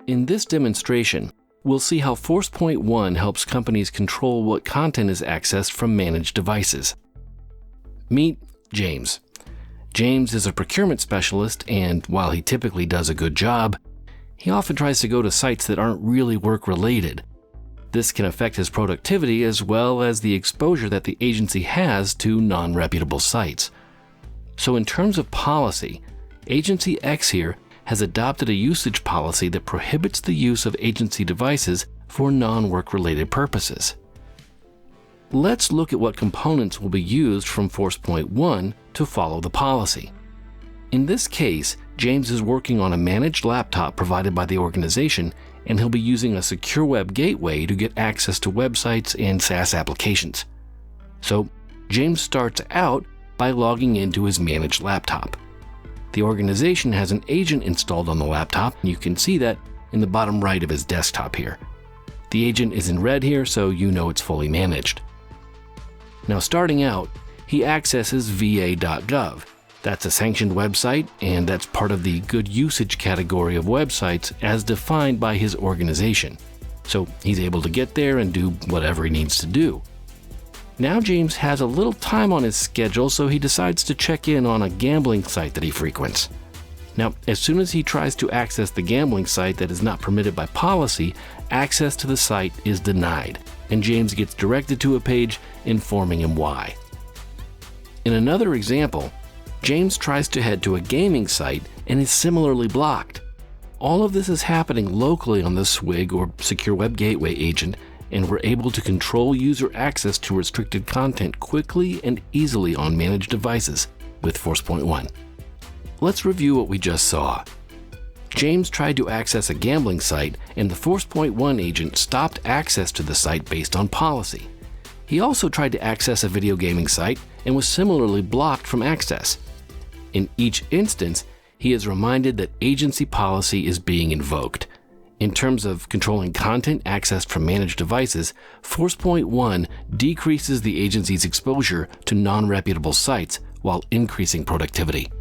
In this demonstration, we'll see how Forcepoint ONE helps companies control what content is accessed from managed devices. Meet James. James is a procurement specialist, and while he typically does a good job, he often tries to go to sites that aren't really work-related. This can affect his productivity as well as the exposure that the agency has to non-reputable sites. So in terms of policy, Agency X here has adopted a usage policy that prohibits the use of agency devices for non-work-related purposes. Let's look at what components will be used from Forcepoint ONE to follow the policy. In this case, James is working on a managed laptop provided by the organization, and he'll be using a secure web gateway to get access to websites and SaaS applications. So, James starts out by logging into his managed laptop. The organization has an agent installed on the laptop, and you can see that in the bottom right of his desktop here. The agent is in red here, so you know it's fully managed. Now starting out, he accesses va.gov. That's a sanctioned website, and that's part of the good usage category of websites as defined by his organization. So he's able to get there and do whatever he needs to do. Now James has a little time on his schedule, so he decides to check in on a gambling site that he frequents. Now, as soon as he tries to access the gambling site that is not permitted by policy, access to the site is denied, and James gets directed to a page informing him why. In another example, James tries to head to a gaming site and is similarly blocked. All of this is happening locally on the SWG or Secure Web Gateway agent, and we're able to control user access to restricted content quickly and easily on managed devices with Forcepoint ONE. Let's review what we just saw. James tried to access a gambling site, and the Forcepoint ONE agent stopped access to the site based on policy. He also tried to access a video gaming site and was similarly blocked from access. In each instance, he is reminded that agency policy is being invoked. In terms of controlling content accessed from managed devices, Forcepoint ONE decreases the agency's exposure to non-reputable sites while increasing productivity.